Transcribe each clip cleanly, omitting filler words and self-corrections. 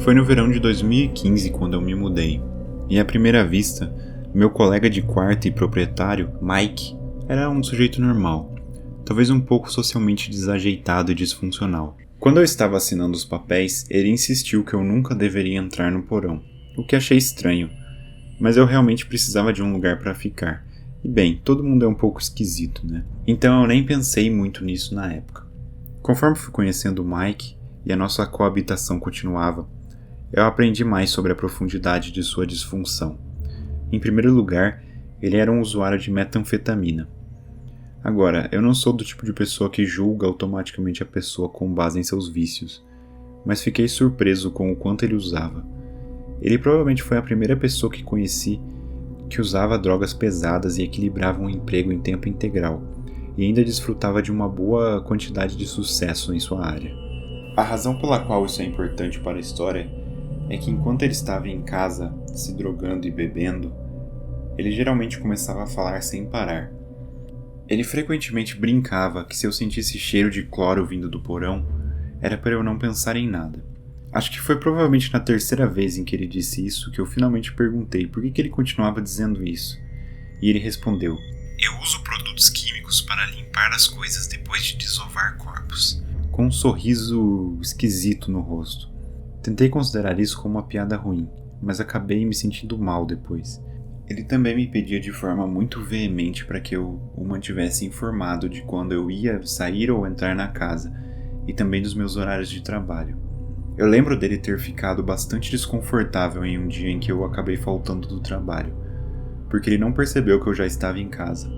Foi no verão de 2015 quando eu me mudei, e à primeira vista, meu colega de quarto e proprietário, Mike, era um sujeito normal, talvez um pouco socialmente desajeitado e disfuncional. Quando eu estava assinando os papéis, ele insistiu que eu nunca deveria entrar no porão, o que achei estranho, mas eu realmente precisava de um lugar para ficar. E bem, todo mundo é um pouco esquisito, né? Então eu nem pensei muito nisso na época. Conforme fui conhecendo o Mike e a nossa coabitação continuava, eu aprendi mais sobre a profundidade de sua disfunção. Em primeiro lugar, ele era um usuário de metanfetamina. Agora, eu não sou do tipo de pessoa que julga automaticamente a pessoa com base em seus vícios, mas fiquei surpreso com o quanto ele usava. Ele provavelmente foi a primeira pessoa que conheci que usava drogas pesadas e equilibrava um emprego em tempo integral, e ainda desfrutava de uma boa quantidade de sucesso em sua área. A razão pela qual isso é importante para a história é que enquanto ele estava em casa, se drogando e bebendo, ele geralmente começava a falar sem parar. Ele frequentemente brincava que se eu sentisse cheiro de cloro vindo do porão, era para eu não pensar em nada. Acho que foi provavelmente na terceira vez em que ele disse isso que eu finalmente perguntei por que ele continuava dizendo isso. E ele respondeu: "Eu uso produtos químicos para limpar as coisas depois de desovar corpos", com um sorriso esquisito no rosto. Tentei considerar isso como uma piada ruim, mas acabei me sentindo mal depois. Ele também me pedia de forma muito veemente para que eu o mantivesse informado de quando eu ia sair ou entrar na casa, e também dos meus horários de trabalho. Eu lembro dele ter ficado bastante desconfortável em um dia em que eu acabei faltando do trabalho, porque ele não percebeu que eu já estava em casa.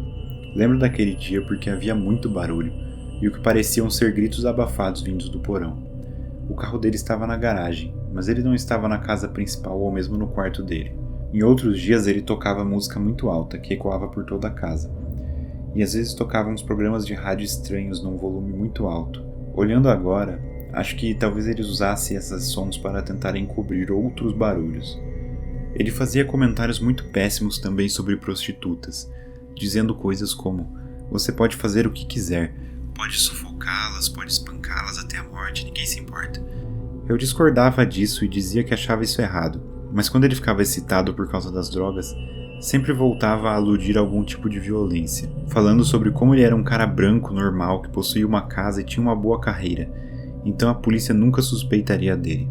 Lembro daquele dia porque havia muito barulho, e o que pareciam ser gritos abafados vindos do porão. O carro dele estava na garagem, mas ele não estava na casa principal ou mesmo no quarto dele. Em outros dias ele tocava música muito alta, que ecoava por toda a casa. E às vezes tocava uns programas de rádio estranhos num volume muito alto. Olhando agora, acho que talvez ele usasse esses sons para tentar encobrir outros barulhos. Ele fazia comentários muito péssimos também sobre prostitutas, dizendo coisas como: "Você pode fazer o que quiser, pode sufocá-las, pode espancá-las até a morte, ninguém se importa." Eu discordava disso e dizia que achava isso errado, mas quando ele ficava excitado por causa das drogas, sempre voltava a aludir a algum tipo de violência, falando sobre como ele era um cara branco normal que possuía uma casa e tinha uma boa carreira, então a polícia nunca suspeitaria dele.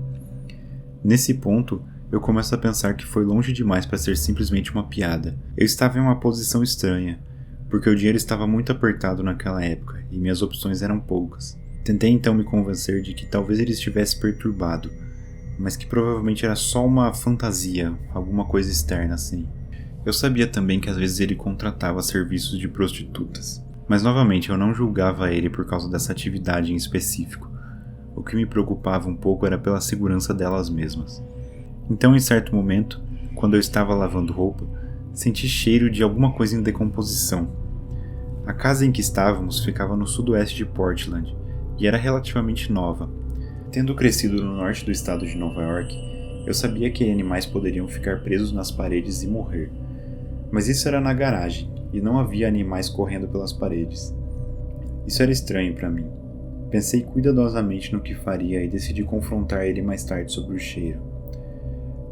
Nesse ponto, eu começo a pensar que foi longe demais para ser simplesmente uma piada. Eu estava em uma posição estranha, porque o dinheiro estava muito apertado naquela época e minhas opções eram poucas. Tentei então me convencer de que talvez ele estivesse perturbado, mas que provavelmente era só uma fantasia, alguma coisa externa assim. Eu sabia também que às vezes ele contratava serviços de prostitutas, mas novamente eu não julgava ele por causa dessa atividade em específico. O que me preocupava um pouco era pela segurança delas mesmas. Então, em certo momento, quando eu estava lavando roupa, senti cheiro de alguma coisa em decomposição. A casa em que estávamos ficava no sudoeste de Portland e era relativamente nova. Tendo crescido no norte do estado de Nova York, eu sabia que animais poderiam ficar presos nas paredes e morrer. Mas isso era na garagem e não havia animais correndo pelas paredes. Isso era estranho para mim. Pensei cuidadosamente no que faria e decidi confrontar ele mais tarde sobre o cheiro.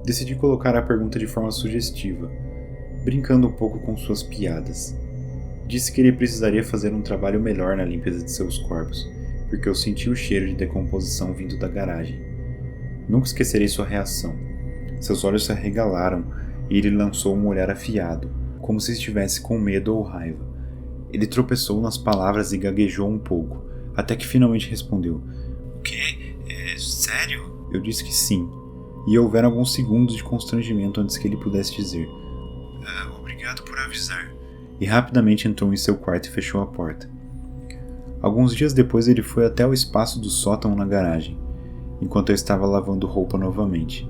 Decidi colocar a pergunta de forma sugestiva, brincando um pouco com suas piadas. Disse que ele precisaria fazer um trabalho melhor na limpeza de seus corpos, porque eu senti o cheiro de decomposição vindo da garagem. Nunca esquecerei sua reação. Seus olhos se arregalaram e ele lançou um olhar afiado, como se estivesse com medo ou raiva. Ele tropeçou nas palavras e gaguejou um pouco, até que finalmente respondeu: "O quê? Sério?" Eu disse que sim, e houveram alguns segundos de constrangimento antes que ele pudesse dizer: "Obrigado por avisar." E rapidamente entrou em seu quarto e fechou a porta. Alguns dias depois ele foi até o espaço do sótão na garagem, enquanto eu estava lavando roupa novamente.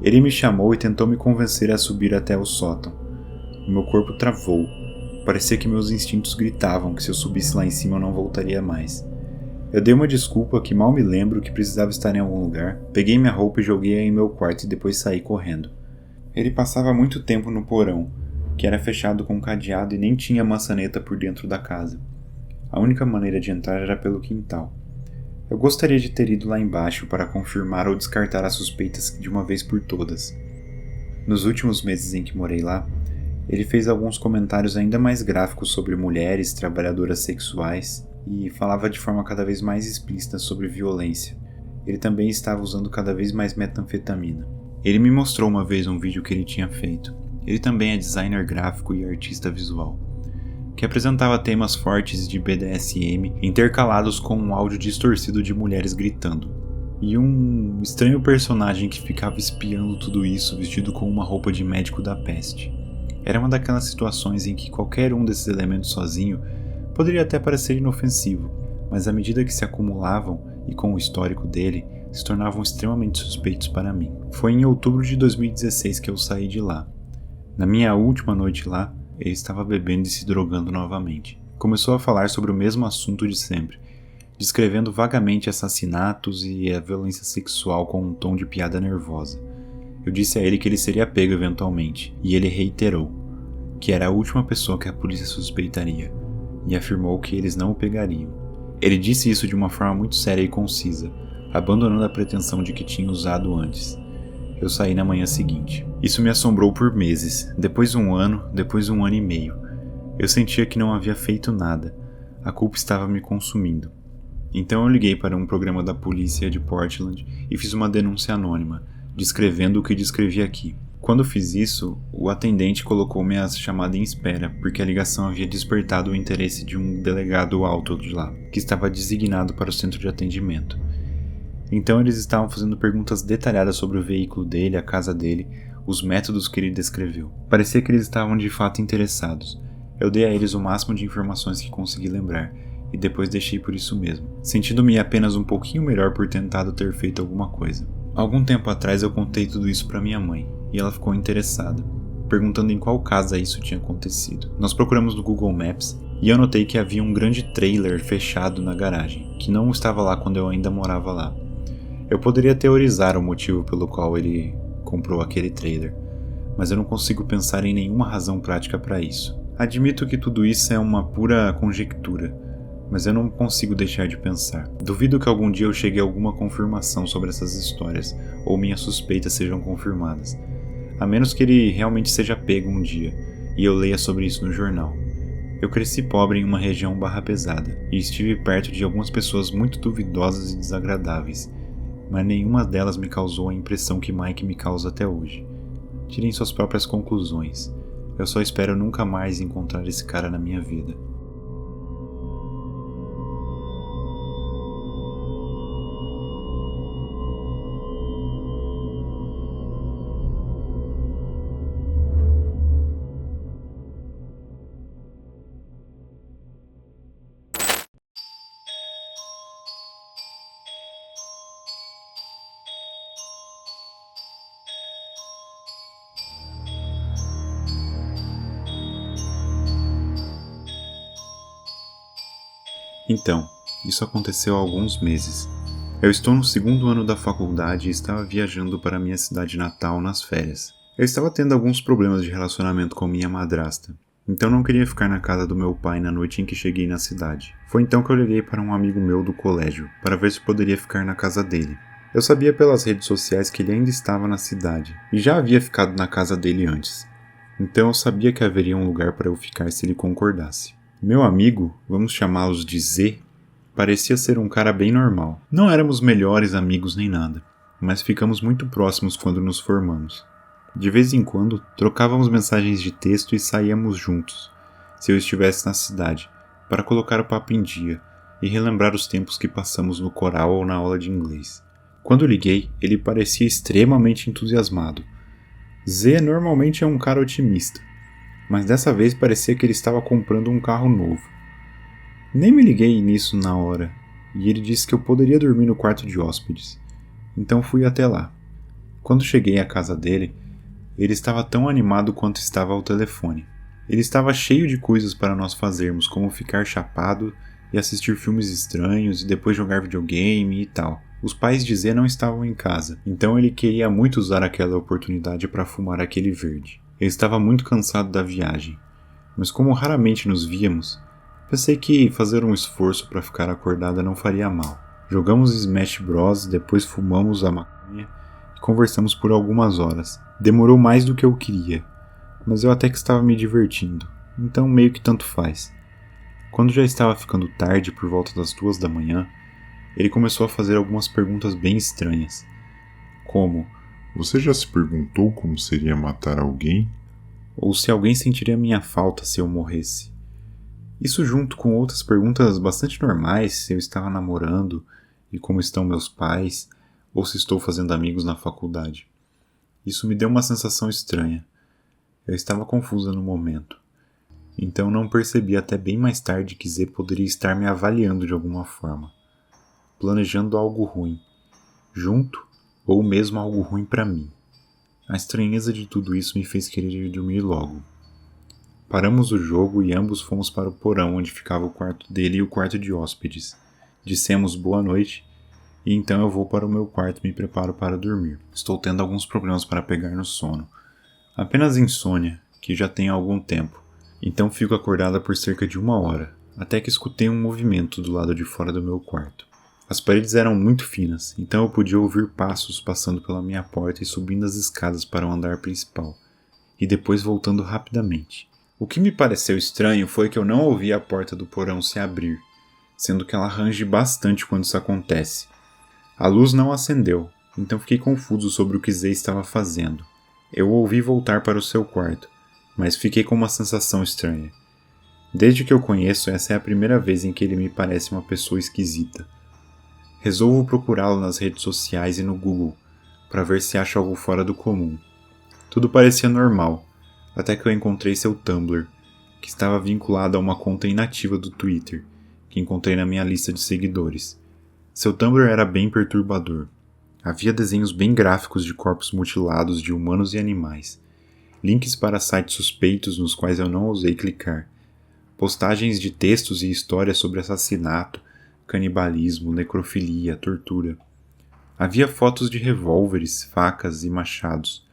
Ele me chamou e tentou me convencer a subir até o sótão. Meu corpo travou. Parecia que meus instintos gritavam que se eu subisse lá em cima eu não voltaria mais. Eu dei uma desculpa que mal me lembro que precisava estar em algum lugar, peguei minha roupa e joguei-a em meu quarto e depois saí correndo. Ele passava muito tempo no porão, que era fechado com cadeado e nem tinha maçaneta por dentro da casa. A única maneira de entrar era pelo quintal. Eu gostaria de ter ido lá embaixo para confirmar ou descartar as suspeitas de uma vez por todas. Nos últimos meses em que morei lá, ele fez alguns comentários ainda mais gráficos sobre mulheres, trabalhadoras sexuais e falava de forma cada vez mais explícita sobre violência. Ele também estava usando cada vez mais metanfetamina. Ele me mostrou uma vez um vídeo que ele tinha feito. Ele também é designer gráfico e artista visual, que apresentava temas fortes de BDSM intercalados com um áudio distorcido de mulheres gritando. E um estranho personagem que ficava espiando tudo isso vestido com uma roupa de médico da peste. Era uma daquelas situações em que qualquer um desses elementos sozinho poderia até parecer inofensivo, mas à medida que se acumulavam e com o histórico dele, se tornavam extremamente suspeitos para mim. Foi em outubro de 2016 que eu saí de lá. Na minha última noite lá, ele estava bebendo e se drogando novamente. Começou a falar sobre o mesmo assunto de sempre, descrevendo vagamente assassinatos e a violência sexual com um tom de piada nervosa. Eu disse a ele que ele seria pego eventualmente, e ele reiterou que era a última pessoa que a polícia suspeitaria, e afirmou que eles não o pegariam. Ele disse isso de uma forma muito séria e concisa, abandonando a pretensão de que tinha usado antes. Eu saí na manhã seguinte. Isso me assombrou por meses, depois de um ano e meio. Eu sentia que não havia feito nada. A culpa estava me consumindo. Então eu liguei para um programa da polícia de Portland e fiz uma denúncia anônima, descrevendo o que descrevi aqui. Quando fiz isso, o atendente colocou minha chamada em espera, porque a ligação havia despertado o interesse de um delegado alto de lá, que estava designado para o centro de atendimento. Então eles estavam fazendo perguntas detalhadas sobre o veículo dele, a casa dele, os métodos que ele descreveu. Parecia que eles estavam de fato interessados. Eu dei a eles o máximo de informações que consegui lembrar, e depois deixei por isso mesmo, sentindo-me apenas um pouquinho melhor por tentado ter feito alguma coisa. Algum tempo atrás eu contei tudo isso para minha mãe, e ela ficou interessada, perguntando em qual casa isso tinha acontecido. Nós procuramos no Google Maps, e eu notei que havia um grande trailer fechado na garagem, que não estava lá quando eu ainda morava lá. Eu poderia teorizar o motivo pelo qual ele comprou aquele trailer, mas eu não consigo pensar em nenhuma razão prática para isso. Admito que tudo isso é uma pura conjectura, mas eu não consigo deixar de pensar. Duvido que algum dia eu chegue a alguma confirmação sobre essas histórias, ou minhas suspeitas sejam confirmadas, a menos que ele realmente seja pego um dia, e eu leia sobre isso no jornal. Eu cresci pobre em uma região barra pesada, e estive perto de algumas pessoas muito duvidosas e desagradáveis, mas nenhuma delas me causou a impressão que Mike me causa até hoje. Tirem suas próprias conclusões. Eu só espero nunca mais encontrar esse cara na minha vida. Então, isso aconteceu há alguns meses. Eu estou no segundo ano da faculdade e estava viajando para minha cidade natal nas férias. Eu estava tendo alguns problemas de relacionamento com minha madrasta, então não queria ficar na casa do meu pai na noite em que cheguei na cidade. Foi então que eu liguei para um amigo meu do colégio, para ver se poderia ficar na casa dele. Eu sabia pelas redes sociais que ele ainda estava na cidade, e já havia ficado na casa dele antes. Então eu sabia que haveria um lugar para eu ficar se ele concordasse. Meu amigo, vamos chamá-los de Z, parecia ser um cara bem normal. Não éramos melhores amigos nem nada, mas ficamos muito próximos quando nos formamos. De vez em quando, trocávamos mensagens de texto e saíamos juntos, se eu estivesse na cidade, para colocar o papo em dia e relembrar os tempos que passamos no coral ou na aula de inglês. Quando liguei, ele parecia extremamente entusiasmado. Z normalmente é um cara otimista, mas dessa vez parecia que ele estava comprando um carro novo. Nem me liguei nisso na hora, e ele disse que eu poderia dormir no quarto de hóspedes. Então fui até lá. Quando cheguei à casa dele, ele estava tão animado quanto estava ao telefone. Ele estava cheio de coisas para nós fazermos, como ficar chapado e assistir filmes estranhos e depois jogar videogame e tal. Os pais de Z não estavam em casa, então ele queria muito usar aquela oportunidade para fumar aquele verde. Ele estava muito cansado da viagem, mas como raramente nos víamos, pensei que fazer um esforço para ficar acordada não faria mal. Jogamos Smash Bros, depois fumamos a maconha e conversamos por algumas horas. Demorou mais do que eu queria, mas eu até que estava me divertindo, então meio que tanto faz. Quando já estava ficando tarde, por volta das 2 da manhã, ele começou a fazer algumas perguntas bem estranhas, como: Você já se perguntou como seria matar alguém? Ou se alguém sentiria minha falta se eu morresse. Isso junto com outras perguntas bastante normais, se eu estava namorando e como estão meus pais, ou se estou fazendo amigos na faculdade. Isso me deu uma sensação estranha. Eu estava confusa no momento. Então não percebi até bem mais tarde que Z poderia estar me avaliando de alguma forma, planejando algo ruim, junto ou mesmo algo ruim para mim. A estranheza de tudo isso me fez querer ir dormir logo. Paramos o jogo e ambos fomos para o porão onde ficava o quarto dele e o quarto de hóspedes. Dissemos boa noite e então eu vou para o meu quarto e me preparo para dormir. Estou tendo alguns problemas para pegar no sono. Apenas insônia, que já tenho há algum tempo. Então fico acordada por cerca de 1 hora, até que escutei um movimento do lado de fora do meu quarto. As paredes eram muito finas, então eu podia ouvir passos passando pela minha porta e subindo as escadas para o andar principal, e depois voltando rapidamente. O que me pareceu estranho foi que eu não ouvi a porta do porão se abrir, sendo que ela range bastante quando isso acontece. A luz não acendeu, então fiquei confuso sobre o que Zay estava fazendo. Eu o ouvi voltar para o seu quarto, mas fiquei com uma sensação estranha. Desde que eu conheço, essa é a primeira vez em que ele me parece uma pessoa esquisita. Resolvo procurá-lo nas redes sociais e no Google, para ver se acho algo fora do comum. Tudo parecia normal, até que eu encontrei seu Tumblr, que estava vinculado a uma conta inativa do Twitter, que encontrei na minha lista de seguidores. Seu Tumblr era bem perturbador. Havia desenhos bem gráficos de corpos mutilados de humanos e animais, links para sites suspeitos nos quais eu não ousei clicar, postagens de textos e histórias sobre assassinato, canibalismo, necrofilia, tortura. Havia fotos de revólveres, facas e machados,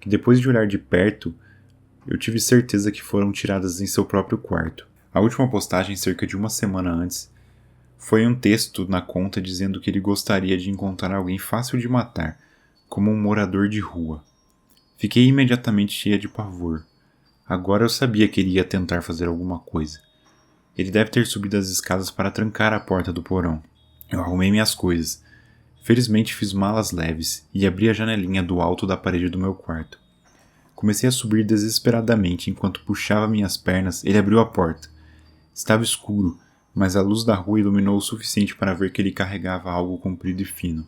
que depois de olhar de perto, eu tive certeza que foram tiradas em seu próprio quarto. A última postagem, cerca de 1 semana antes, foi um texto na conta dizendo que ele gostaria de encontrar alguém fácil de matar, como um morador de rua. Fiquei imediatamente cheia de pavor. Agora eu sabia que ele ia tentar fazer alguma coisa. Ele deve ter subido as escadas para trancar a porta do porão. Eu arrumei minhas coisas. Felizmente fiz malas leves e abri a janelinha do alto da parede do meu quarto. Comecei a subir desesperadamente enquanto puxava minhas pernas. Ele abriu a porta. Estava escuro, mas a luz da rua iluminou o suficiente para ver que ele carregava algo comprido e fino.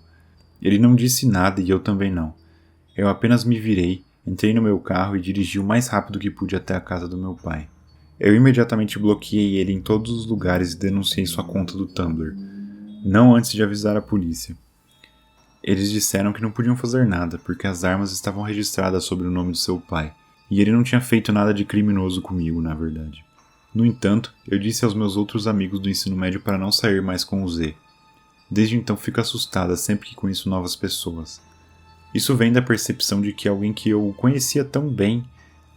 Ele não disse nada e eu também não. Eu apenas me virei, entrei no meu carro e dirigi o mais rápido que pude até a casa do meu pai. Eu imediatamente bloqueei ele em todos os lugares e denunciei sua conta do Tumblr, não antes de avisar a polícia. Eles disseram que não podiam fazer nada, porque as armas estavam registradas sobre o nome do seu pai, e ele não tinha feito nada de criminoso comigo, na verdade. No entanto, eu disse aos meus outros amigos do ensino médio para não sair mais com o Z. Desde então fico assustada sempre que conheço novas pessoas. Isso vem da percepção de que alguém que eu conhecia tão bem,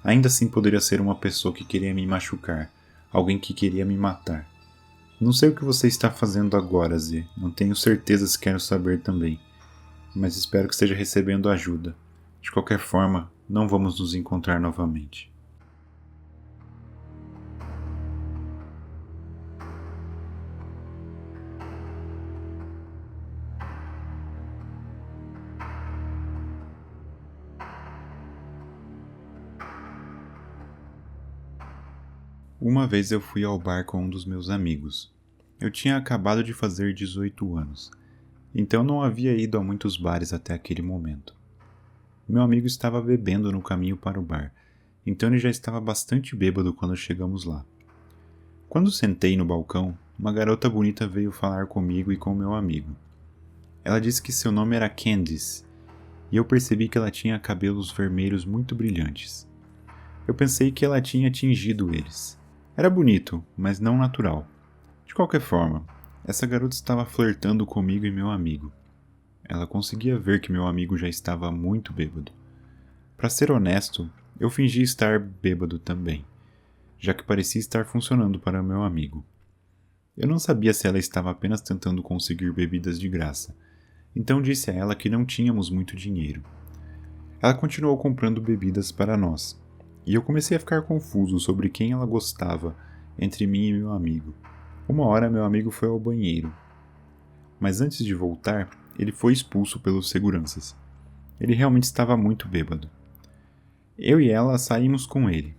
ainda assim poderia ser uma pessoa que queria me machucar, alguém que queria me matar. Não sei o que você está fazendo agora, Z, não tenho certeza se quero saber também. Mas espero que esteja recebendo ajuda. De qualquer forma, não vamos nos encontrar novamente. Uma vez eu fui ao bar com um dos meus amigos. Eu tinha acabado de fazer 18 anos. Então não havia ido a muitos bares até aquele momento. Meu amigo estava bebendo no caminho para o bar, então ele já estava bastante bêbado quando chegamos lá. Quando sentei no balcão, uma garota bonita veio falar comigo e com meu amigo. Ela disse que seu nome era Candice, e eu percebi que ela tinha cabelos vermelhos muito brilhantes. Eu pensei que ela tinha tingido eles. Era bonito, mas não natural. De qualquer forma, essa garota estava flertando comigo e meu amigo. Ela conseguia ver que meu amigo já estava muito bêbado. Para ser honesto, eu fingi estar bêbado também, já que parecia estar funcionando para meu amigo. Eu não sabia se ela estava apenas tentando conseguir bebidas de graça, então disse a ela que não tínhamos muito dinheiro. Ela continuou comprando bebidas para nós, e eu comecei a ficar confuso sobre quem ela gostava entre mim e meu amigo. Uma hora meu amigo foi ao banheiro, mas antes de voltar, ele foi expulso pelos seguranças. Ele realmente estava muito bêbado. Eu e ela saímos com ele.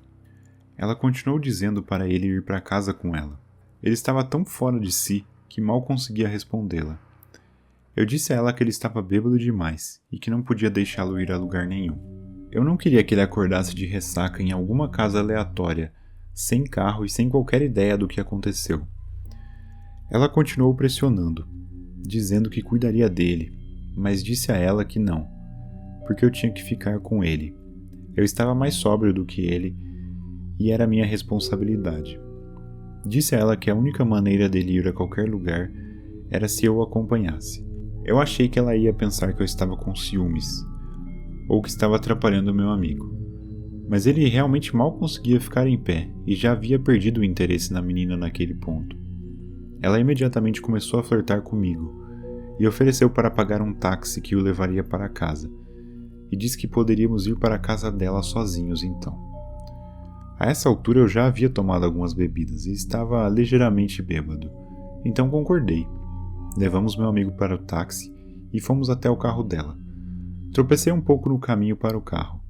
Ela continuou dizendo para ele ir para casa com ela. Ele estava tão fora de si que mal conseguia respondê-la. Eu disse a ela que ele estava bêbado demais e que não podia deixá-lo ir a lugar nenhum. Eu não queria que ele acordasse de ressaca em alguma casa aleatória, sem carro e sem qualquer ideia do que aconteceu. Ela continuou pressionando, dizendo que cuidaria dele, mas disse a ela que não, porque eu tinha que ficar com ele. Eu estava mais sóbrio do que ele e era minha responsabilidade. Disse a ela que a única maneira dele ir a qualquer lugar era se eu o acompanhasse. Eu achei que ela ia pensar que eu estava com ciúmes, ou que estava atrapalhando meu amigo. Mas ele realmente mal conseguia ficar em pé e já havia perdido o interesse na menina naquele ponto. Ela imediatamente começou a flertar comigo e ofereceu para pagar um táxi que o levaria para casa, e disse que poderíamos ir para a casa dela sozinhos então. A essa altura eu já havia tomado algumas bebidas e estava ligeiramente bêbado, então concordei. Levamos meu amigo para o táxi e fomos até o carro dela. Tropecei um pouco no caminho para o carro.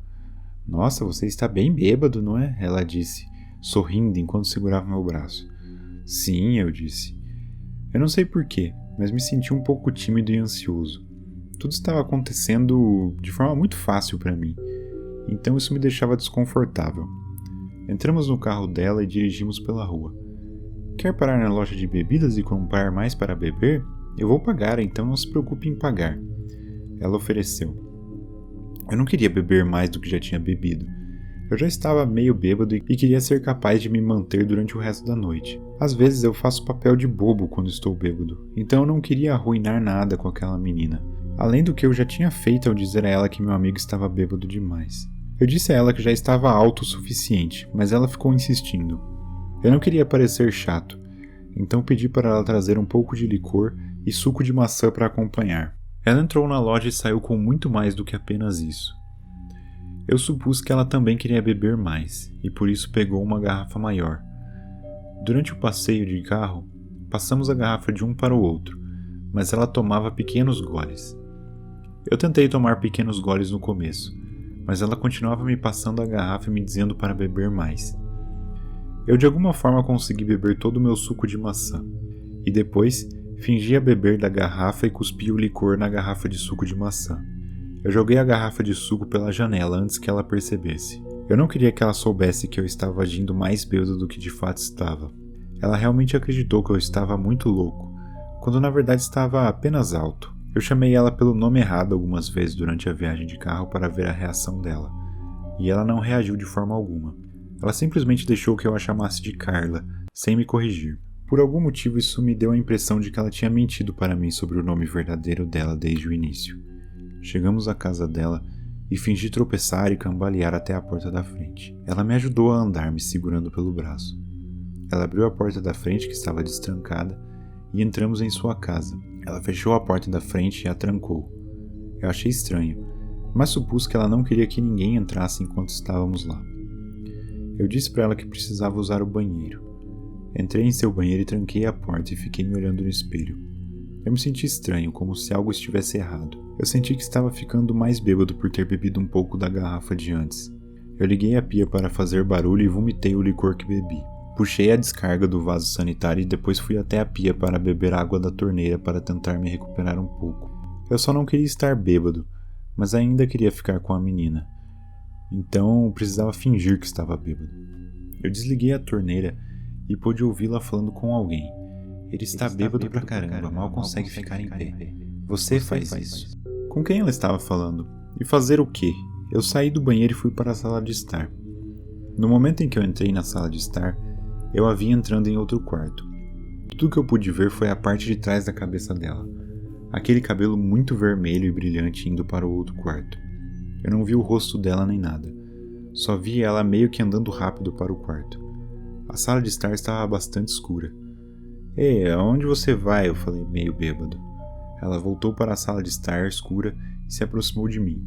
Nossa, você está bem bêbado, não é? Ela disse, sorrindo enquanto segurava meu braço. Sim, eu disse. Eu não sei porquê, mas me senti um pouco tímido e ansioso. Tudo estava acontecendo de forma muito fácil para mim, então isso me deixava desconfortável. Entramos no carro dela e dirigimos pela rua. Quer parar na loja de bebidas e comprar mais para beber? Eu vou pagar, então não se preocupe em pagar. Ela ofereceu. Eu não queria beber mais do que já tinha bebido. Eu já estava meio bêbado e queria ser capaz de me manter durante o resto da noite. Às vezes eu faço papel de bobo quando estou bêbado, então eu não queria arruinar nada com aquela menina. Além do que eu já tinha feito ao dizer a ela que meu amigo estava bêbado demais. Eu disse a ela que já estava alto o suficiente, mas ela ficou insistindo. Eu não queria parecer chato, então pedi para ela trazer um pouco de licor e suco de maçã para acompanhar. Ela entrou na loja e saiu com muito mais do que apenas isso. Eu supus que ela também queria beber mais, e por isso pegou uma garrafa maior. Durante o passeio de carro, passamos a garrafa de um para o outro, mas ela tomava pequenos goles. Eu tentei tomar pequenos goles no começo, mas ela continuava me passando a garrafa e me dizendo para beber mais. Eu de alguma forma consegui beber todo o meu suco de maçã, e depois fingia beber da garrafa e cuspia o licor na garrafa de suco de maçã. Eu joguei a garrafa de suco pela janela antes que ela percebesse. Eu não queria que ela soubesse que eu estava agindo mais bêbado do que de fato estava. Ela realmente acreditou que eu estava muito louco, quando na verdade estava apenas alto. Eu chamei ela pelo nome errado algumas vezes durante a viagem de carro para ver a reação dela, e ela não reagiu de forma alguma. Ela simplesmente deixou que eu a chamasse de Carla, sem me corrigir. Por algum motivo isso me deu a impressão de que ela tinha mentido para mim sobre o nome verdadeiro dela desde o início. Chegamos à casa dela e fingi tropeçar e cambalear até a porta da frente. Ela me ajudou a andar, me segurando pelo braço. Ela abriu a porta da frente, que estava destrancada, e entramos em sua casa. Ela fechou a porta da frente e a trancou. Eu achei estranho, mas supus que ela não queria que ninguém entrasse enquanto estávamos lá. Eu disse para ela que precisava usar o banheiro. Entrei em seu banheiro e tranquei a porta e fiquei me olhando no espelho. Eu me senti estranho, como se algo estivesse errado. Eu senti que estava ficando mais bêbado por ter bebido um pouco da garrafa de antes. Eu liguei a pia para fazer barulho e vomitei o licor que bebi. Puxei a descarga do vaso sanitário e depois fui até a pia para beber água da torneira para tentar me recuperar um pouco. Eu só não queria estar bêbado, mas ainda queria ficar com a menina. Então precisava fingir que estava bêbado. Eu desliguei a torneira e pude ouvi-la falando com alguém. Ele está bêbado pra caramba, mal consegue ficar em pé. Você faz isso. Com quem ela estava falando? E fazer o quê? Eu saí do banheiro e fui para a sala de estar. No momento em que eu entrei na sala de estar, eu a vi entrando em outro quarto. Tudo que eu pude ver foi a parte de trás da cabeça dela. Aquele cabelo muito vermelho e brilhante indo para o outro quarto. Eu não vi o rosto dela nem nada. Só vi ela meio que andando rápido para o quarto. A sala de estar estava bastante escura. Ei, aonde você vai? Eu falei meio bêbado. Ela voltou para a sala de estar escura e se aproximou de mim.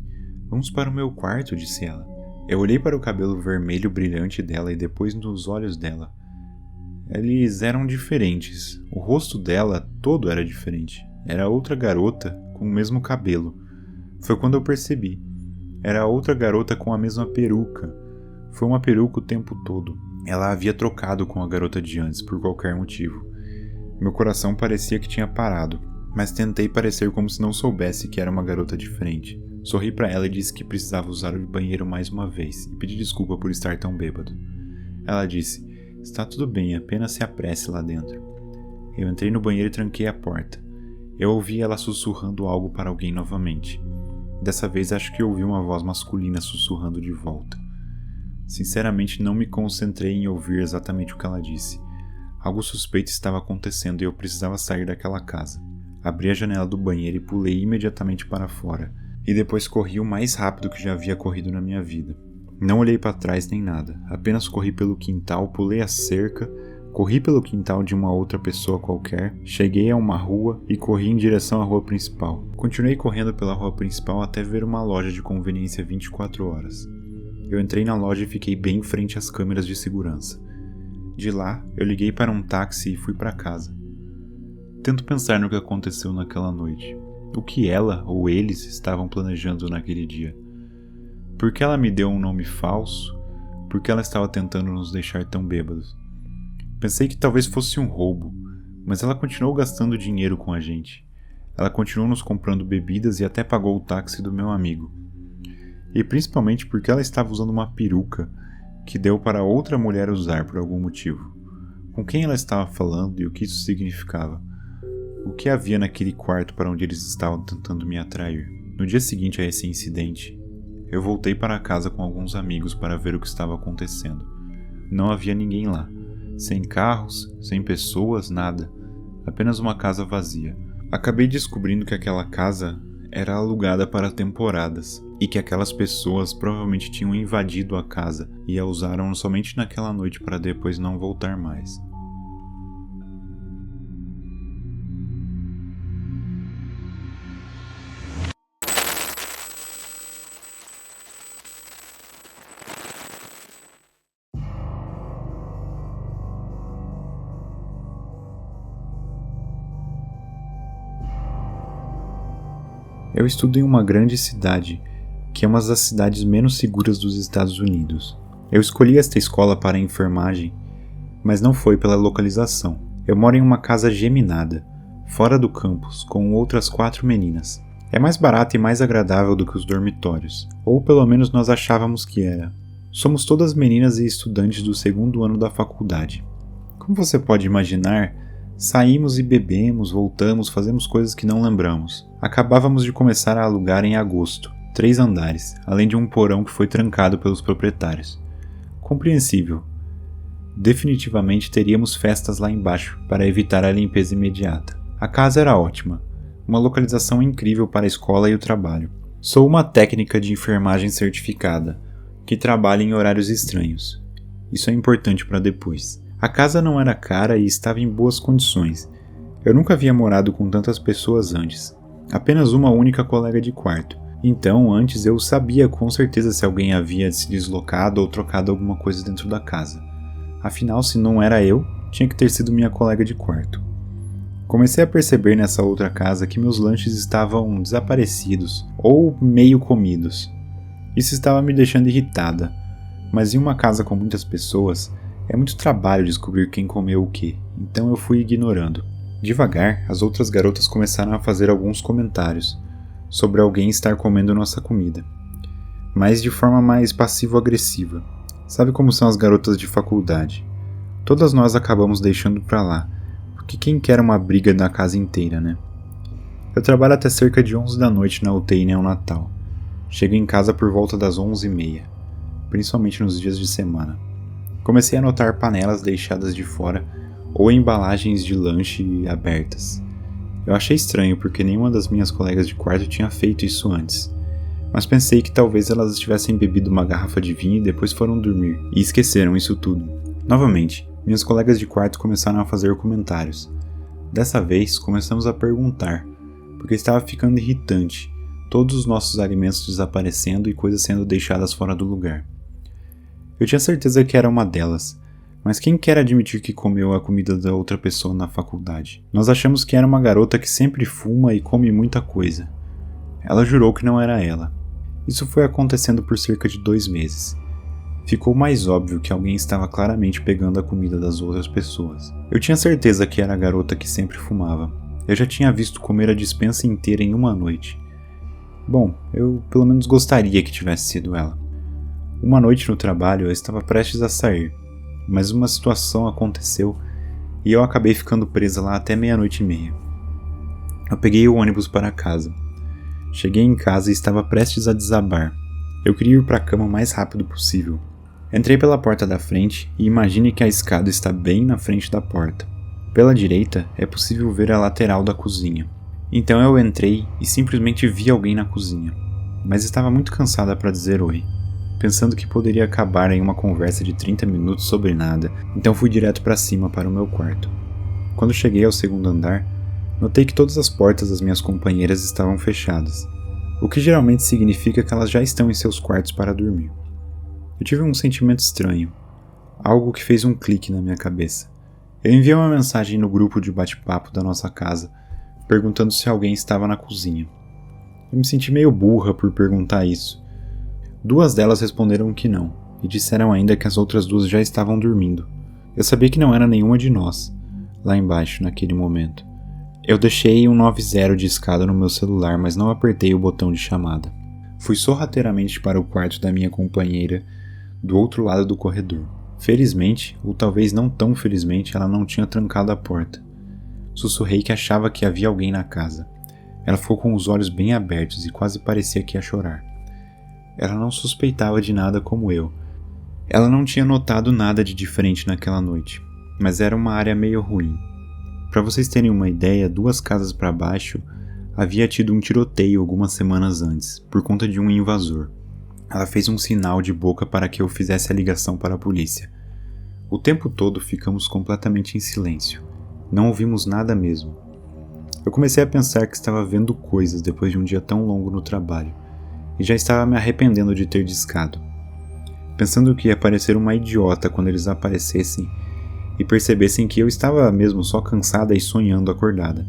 Vamos para o meu quarto, disse ela. Eu olhei para o cabelo vermelho brilhante dela e depois nos olhos dela. Eles eram diferentes. O rosto dela todo era diferente. Era outra garota com o mesmo cabelo. Foi quando eu percebi. Era outra garota com a mesma peruca. Foi uma peruca o tempo todo. Ela havia trocado com a garota de antes por qualquer motivo. Meu coração parecia que tinha parado, mas tentei parecer como se não soubesse que era uma garota diferente. Sorri para ela e disse que precisava usar o banheiro mais uma vez e pedi desculpa por estar tão bêbado. Ela disse: está tudo bem, apenas se apresse lá dentro. Eu entrei no banheiro e tranquei a porta. Eu ouvi ela sussurrando algo para alguém novamente. Dessa vez acho que ouvi uma voz masculina sussurrando de volta. Sinceramente não me concentrei em ouvir exatamente o que ela disse. Algo suspeito estava acontecendo e eu precisava sair daquela casa. Abri a janela do banheiro e pulei imediatamente para fora, e depois corri o mais rápido que já havia corrido na minha vida. Não olhei para trás nem nada, apenas corri pelo quintal, pulei a cerca, corri pelo quintal de uma outra pessoa qualquer, cheguei a uma rua e corri em direção à rua principal. Continuei correndo pela rua principal até ver uma loja de conveniência 24 horas. Eu entrei na loja e fiquei bem em frente às câmeras de segurança. De lá, eu liguei para um táxi e fui para casa. Tento pensar no que aconteceu naquela noite. O que ela ou eles estavam planejando naquele dia. Por que ela me deu um nome falso? Por que ela estava tentando nos deixar tão bêbados? Pensei que talvez fosse um roubo, mas ela continuou gastando dinheiro com a gente. Ela continuou nos comprando bebidas e até pagou o táxi do meu amigo. E principalmente porque ela estava usando uma peruca que deu para outra mulher usar por algum motivo. Com quem ela estava falando e o que isso significava? O que havia naquele quarto para onde eles estavam tentando me atrair? No dia seguinte a esse incidente, eu voltei para casa com alguns amigos para ver o que estava acontecendo. Não havia ninguém lá. Sem carros, sem pessoas, nada. Apenas uma casa vazia. Acabei descobrindo que aquela casa era alugada para temporadas e que aquelas pessoas provavelmente tinham invadido a casa e a usaram somente naquela noite para depois não voltar mais. Eu estudo em uma grande cidade, que é uma das cidades menos seguras dos Estados Unidos. Eu escolhi esta escola para a enfermagem, mas não foi pela localização. Eu moro em uma casa geminada, fora do campus, com outras 4 meninas. É mais barato e mais agradável do que os dormitórios, ou pelo menos nós achávamos que era. Somos todas meninas e estudantes do 2º ano da faculdade. Como você pode imaginar, saímos e bebemos, voltamos, fazemos coisas que não lembramos. Acabávamos de começar a alugar em agosto, 3 andares, além de um porão que foi trancado pelos proprietários. Compreensível. Definitivamente teríamos festas lá embaixo, para evitar a limpeza imediata. A casa era ótima, uma localização incrível para a escola e o trabalho. Sou uma técnica de enfermagem certificada, que trabalha em horários estranhos. Isso é importante para depois. A casa não era cara e estava em boas condições. Eu nunca havia morado com tantas pessoas antes. Apenas uma única colega de quarto. Então, antes eu sabia com certeza se alguém havia se deslocado ou trocado alguma coisa dentro da casa. Afinal, se não era eu, tinha que ter sido minha colega de quarto. Comecei a perceber nessa outra casa que meus lanches estavam desaparecidos ou meio comidos. Isso estava me deixando irritada, mas em uma casa com muitas pessoas, é muito trabalho descobrir quem comeu o quê, então eu fui ignorando. Devagar, as outras garotas começaram a fazer alguns comentários sobre alguém estar comendo nossa comida, mas de forma mais passivo-agressiva. Sabe como são as garotas de faculdade? Todas nós acabamos deixando pra lá, porque quem quer uma briga na casa inteira, né? Eu trabalho até cerca de 11 da noite na UTI neonatal. Chego em casa por volta das 11h30, principalmente nos dias de semana. Comecei a notar panelas deixadas de fora ou embalagens de lanche abertas. Eu achei estranho porque nenhuma das minhas colegas de quarto tinha feito isso antes, mas pensei que talvez elas tivessem bebido uma garrafa de vinho e depois foram dormir, e esqueceram isso tudo. Novamente, Minhas colegas de quarto começaram a fazer comentários. Dessa vez, começamos a perguntar, porque estava ficando irritante, todos os nossos alimentos desaparecendo e coisas sendo deixadas fora do lugar. Eu tinha certeza que era uma delas, mas quem quer admitir que comeu a comida da outra pessoa na faculdade? Nós achamos que era uma garota que sempre fuma e come muita coisa. Ela jurou que não era ela. Isso foi acontecendo por cerca de 2 meses. Ficou mais óbvio que alguém estava claramente pegando a comida das outras pessoas. Eu tinha certeza que era a garota que sempre fumava. Eu já tinha visto comer a despensa inteira em uma noite. Bom, eu pelo menos gostaria que tivesse sido ela. Uma noite no trabalho eu estava prestes a sair, mas uma situação aconteceu e eu acabei ficando presa lá até 00:30. Eu peguei o ônibus para casa. Cheguei em casa e estava prestes a desabar. Eu queria ir para a cama o mais rápido possível. Entrei pela porta da frente e imagine que a escada está bem na frente da porta. Pela direita é possível ver a lateral da cozinha. Então eu entrei e simplesmente vi alguém na cozinha, mas estava muito cansada para dizer oi, pensando que poderia acabar em uma conversa de 30 minutos sobre nada, então fui direto para cima para o meu quarto. Quando cheguei ao 2º andar, notei que todas as portas das minhas companheiras estavam fechadas, o que geralmente significa que elas já estão em seus quartos para dormir. Eu tive um sentimento estranho, algo que fez um clique na minha cabeça. Eu enviei uma mensagem no grupo de bate-papo da nossa casa, perguntando se alguém estava na cozinha. Eu me senti meio burra por perguntar isso. 2 delas responderam que não, e disseram ainda que as outras 2 já estavam dormindo. Eu sabia que não era nenhuma de nós, lá embaixo, naquele momento. Eu deixei um 90 de escada no meu celular, mas não apertei o botão de chamada. Fui sorrateiramente para o quarto da minha companheira, do outro lado do corredor. Felizmente, ou talvez não tão felizmente, ela não tinha trancado a porta. Sussurrei que achava que havia alguém na casa. Ela ficou com os olhos bem abertos e quase parecia que ia chorar. Ela não suspeitava de nada como eu. Ela não tinha notado nada de diferente naquela noite, mas era uma área meio ruim. Para vocês terem uma ideia, 2 casas para baixo havia tido um tiroteio algumas semanas antes, por conta de um invasor. Ela fez um sinal de boca para que eu fizesse a ligação para a polícia. O tempo todo ficamos completamente em silêncio. Não ouvimos nada mesmo. Eu comecei a pensar que estava vendo coisas depois de um dia tão longo no trabalho, e já estava me arrependendo de ter discado. Pensando que ia parecer uma idiota quando eles aparecessem e percebessem que eu estava mesmo só cansada e sonhando acordada.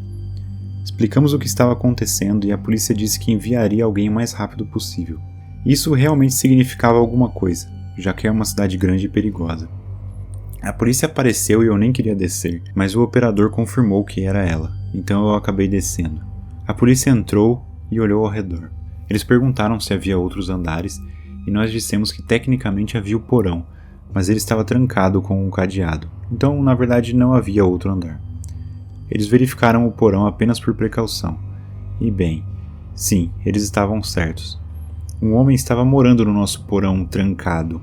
Explicamos o que estava acontecendo e a polícia disse que enviaria alguém o mais rápido possível. Isso realmente significava alguma coisa, já que é uma cidade grande e perigosa. A polícia apareceu e eu nem queria descer, mas o operador confirmou que era ela, então eu acabei descendo. A polícia entrou e olhou ao redor. Eles perguntaram se havia outros andares e nós dissemos que tecnicamente havia o porão, mas ele estava trancado com um cadeado, então na verdade não havia outro andar. Eles verificaram o porão apenas por precaução. E bem, sim, eles estavam certos. Um homem estava morando no nosso porão trancado.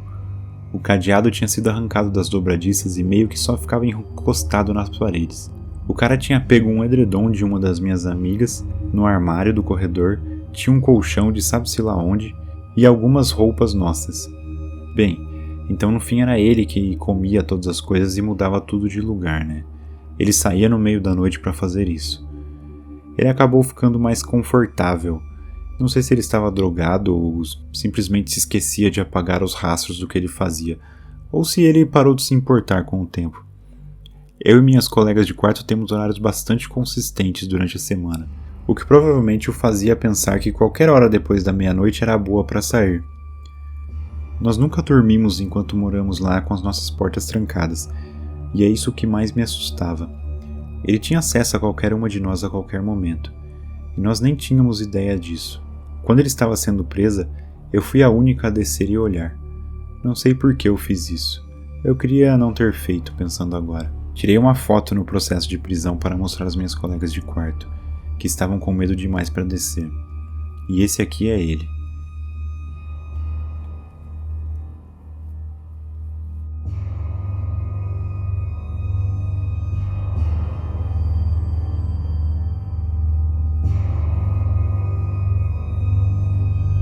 O cadeado tinha sido arrancado das dobradiças e meio que só ficava encostado nas paredes. O cara tinha pego um edredom de uma das minhas amigas no armário do corredor, tinha um colchão de sabe-se lá onde e algumas roupas nossas. Bem, então no fim era ele que comia todas as coisas e mudava tudo de lugar, né? Ele saía no meio da noite para fazer isso. Ele acabou ficando mais confortável. Não sei se ele estava drogado ou simplesmente se esquecia de apagar os rastros do que ele fazia, ou se ele parou de se importar com o tempo. Eu e minhas colegas de quarto temos horários bastante consistentes durante a semana, o que provavelmente o fazia pensar que qualquer hora depois da 00:30 era boa para sair. Nós nunca dormimos enquanto moramos lá com as nossas portas trancadas, e é isso que mais me assustava. Ele tinha acesso a qualquer uma de nós a qualquer momento, e nós nem tínhamos ideia disso. Quando ele estava sendo presa, eu fui a única a descer e olhar. Não sei por que eu fiz isso. Eu queria não ter feito, pensando agora. Tirei uma foto no processo de prisão para mostrar às minhas colegas de quarto, que estavam com medo demais para descer. E esse aqui é ele.